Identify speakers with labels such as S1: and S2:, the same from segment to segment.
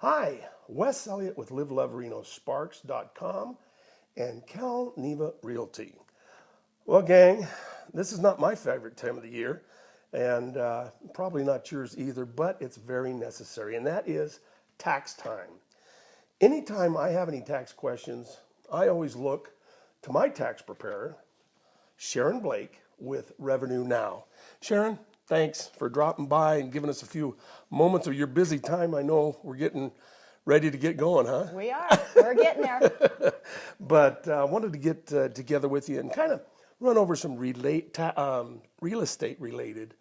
S1: Hi, Wes Elliott with LiveLoveRenoSparks.com and Cal Neva Realty. Well, gang, this is not my favorite time of the year, and probably not yours either, but it's very necessary, and that is tax time. Anytime I have any tax questions, I always look to my tax preparer, Sharon Blake with Revenue Now. Sharon, thanks for dropping by and giving us a few moments of your busy time. I know we're getting ready to get going, huh?
S2: We are. We're getting there.
S1: But I wanted to get together with you and kind of run over some real estate related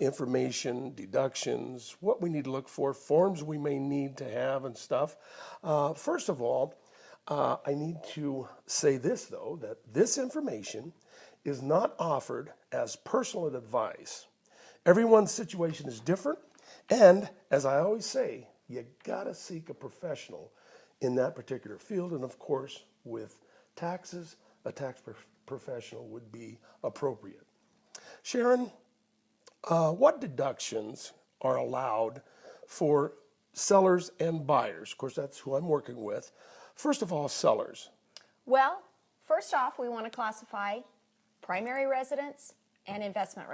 S1: information, deductions, what we need to look for, forms we may need to have and stuff. First of all, I need to say this, though, that this information is not offered as personal advice. Everyone's situation is different, and as I always say, you gotta seek a professional in that particular field, and of course, with taxes, a tax professional would be appropriate. Sharon, what deductions are allowed for sellers and buyers? Of course, that's who I'm working with. First of all, sellers.
S2: Well, first off, we want to classify primary residence and investment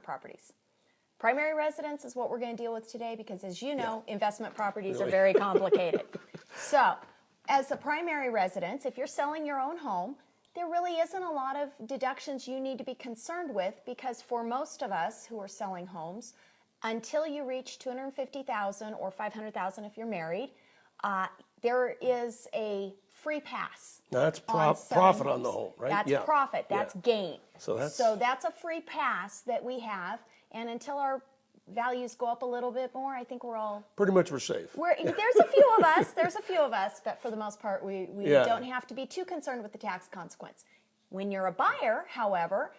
S2: properties. Primary residence is what we're going to deal with today because, as you know, investment properties are very complicated. So, as a primary residence, if you're selling your own home, there really isn't a lot of deductions you need to be concerned with because for most of us who are selling homes, until you reach $250,000 or $500,000 if you're married, there is a free pass.
S1: Now that's profit on the home, right?
S2: That's profit. That's gain.
S1: So
S2: that's a free pass that we have, and until our values go up a little bit more, I think we're all
S1: pretty much we're safe.
S2: There's a few of us. There's a few of us, but for the most part, we don't have to be too concerned with the tax consequence. When you're a buyer, however,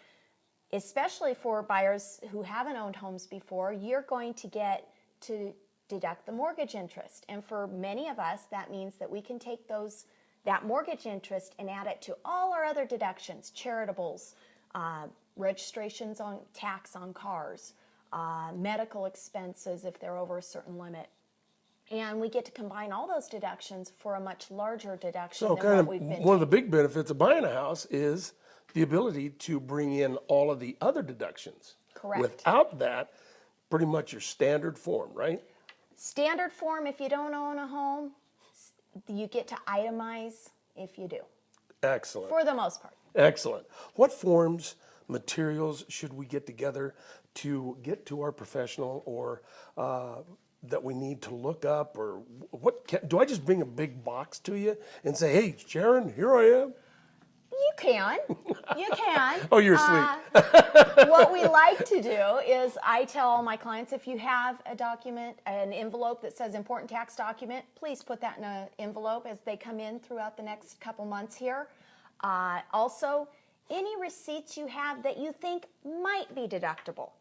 S2: especially for buyers who haven't owned homes before, you're going to get to deduct the mortgage interest, and for many of us, that means that we can take that mortgage interest and add it to all our other deductions, charitables, registrations on tax on cars, medical expenses if they're over a certain limit. And we get to combine all those deductions for a much larger deduction than what we've been
S1: one of the big benefits of buying a house is the ability to bring in all of the other deductions.
S2: Correct.
S1: Without that, pretty much your standard form, right?
S2: Standard form if you don't own a home, you get to itemize if you do.
S1: Excellent.
S2: For the most part.
S1: Excellent. What forms, materials should we get together to get to our professional or that we need to look up? Or do I just bring a big box to you and say, hey, Sharon, here I am?
S2: You can. You can.
S1: Oh, you're sweet.
S2: What we like to do is I tell all my clients, if you have a document, an envelope that says important tax document, please put that in an envelope as they come in throughout the next couple months here. Also, any receipts you have that you think might be deductible.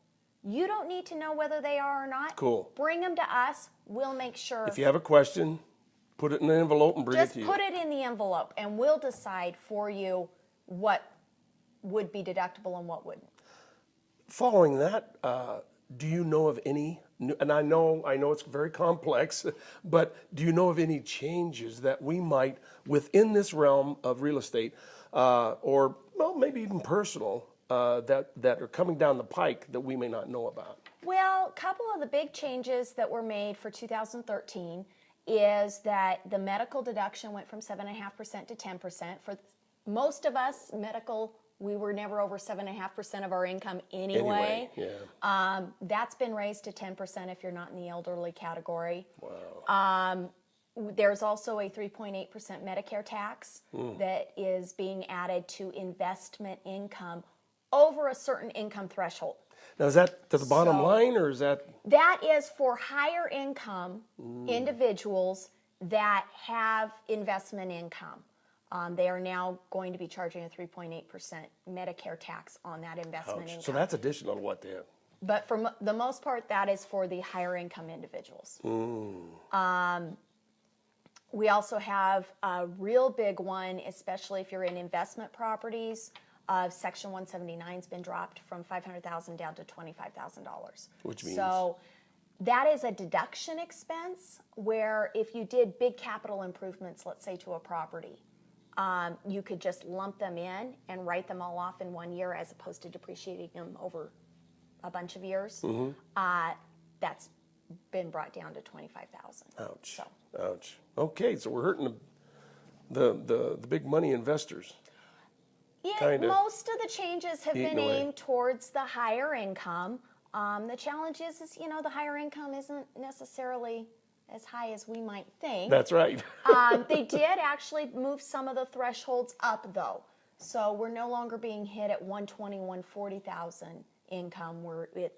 S2: You don't need to know whether they are or not.
S1: Cool.
S2: Bring them to us. We'll make sure.
S1: If you have a question, put it in an envelope and bring it to you.
S2: Just put it in the envelope, and we'll decide for you what would be deductible and what wouldn't.
S1: Following that, do you know of any, and I know it's very complex, but do you know of any changes that we might, within this realm of real estate, or well, maybe even personal, that are coming down the pike that we may not know about?
S2: Well, a couple of the big changes that were made for 2013 is that the medical deduction went from 7.5% to 10%. For most of us, medical, we were never over 7.5% of our income anyway. That's been raised to 10% if you're not in the elderly category.
S1: Wow.
S2: There's also a 3.8% Medicare tax that is being added to investment income over a certain income threshold.
S1: Now, is that to the bottom line, or is that?
S2: That is for higher income individuals that have investment income. They are now going to be charging a 3.8% Medicare tax on that investment income.
S1: So that's additional to what they have.
S2: But for the most part, that is for the higher income individuals. We also have a real big one, especially if you're in investment properties. Section 179 has been dropped from $500,000 down to $25,000.
S1: Which means?
S2: So That is a deduction expense where if you did big capital improvements, let's say to a property, you could just lump them in and write them all off in 1 year as opposed to depreciating them over a bunch of years. That's been brought down to $25,000.
S1: Ouch.
S2: So.
S1: Ouch. Okay, so we're hurting the big money investors.
S2: Yeah,
S1: Kinda
S2: most of the changes have been
S1: away.
S2: aimed towards the higher income. The challenge is the higher income isn't necessarily as high as we might think.
S1: That's right.
S2: They did actually move some of the thresholds up, though. So we're no longer being hit at 120, 140,000 income.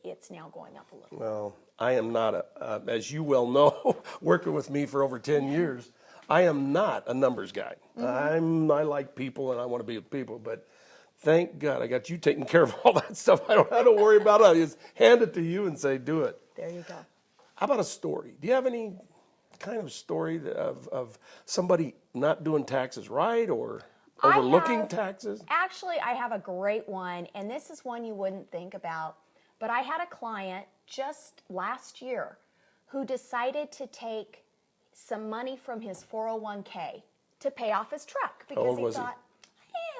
S2: It's now going up a little.
S1: Well, I am not, as you well know, working with me for over 10 years, I am not a numbers guy. I like people and I want to be with people, but thank God I got you taking care of all that stuff. I don't have to worry about it. I just hand it to you and say, do it.
S2: There you go.
S1: How about a story? Do you have any kind of story of somebody not doing taxes right or overlooking taxes?
S2: Actually, I have a great one, and this is one you wouldn't think about. But I had a client just last year who decided to take some money from his 401k to pay off his truck because
S1: old
S2: he
S1: was he?
S2: thought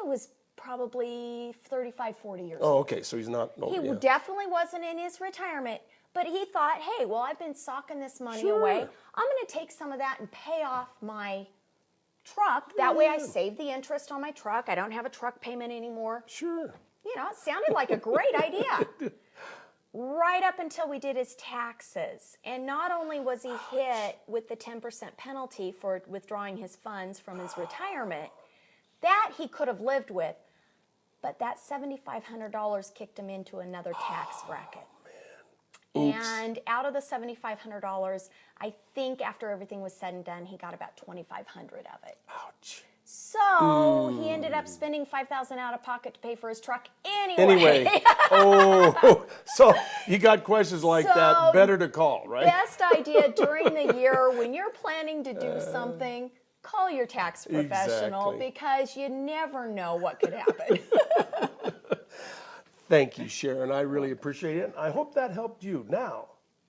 S2: it was probably 35, 40 years
S1: Oh,
S2: old.
S1: okay, so he's not. Oh,
S2: He
S1: yeah.
S2: definitely wasn't in his retirement, but he thought, hey, well, I've been socking this money
S1: Sure.
S2: away. I'm going to take some of that and pay off my truck. That way I save the interest on my truck. I don't have a truck payment anymore.
S1: Sure.
S2: It sounded like a great idea. Right up until we did his taxes. And not only was he hit with the 10% penalty for withdrawing his funds from his retirement, that he could have lived with, but that $7,500 kicked him into another tax bracket.
S1: Oops.
S2: And out of the $7,500, I think after everything was said and done, he got about $2,500 of it.
S1: Ouch.
S2: So he ended up spending $5,000 out of pocket to pay for his truck
S1: Anyway. Oh, so you got questions like
S2: So,
S1: that, better to call, right?
S2: Best idea during the year when you're planning to do something, call your tax professional
S1: Exactly.
S2: because you never know what could happen.
S1: Thank you, Sharon. I really appreciate it. I hope that helped you. Now,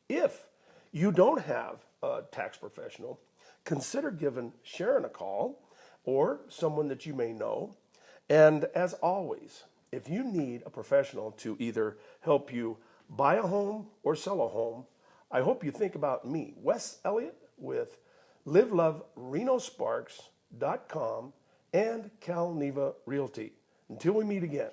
S1: if you don't have a tax professional, consider giving Sharon a call or someone that you may know. And as always, if you need a professional to either help you buy a home or sell a home, I hope you think about me, Wes Elliott, with LiveLoveRenoSparks.com and Cal Neva Realty. Until we meet again.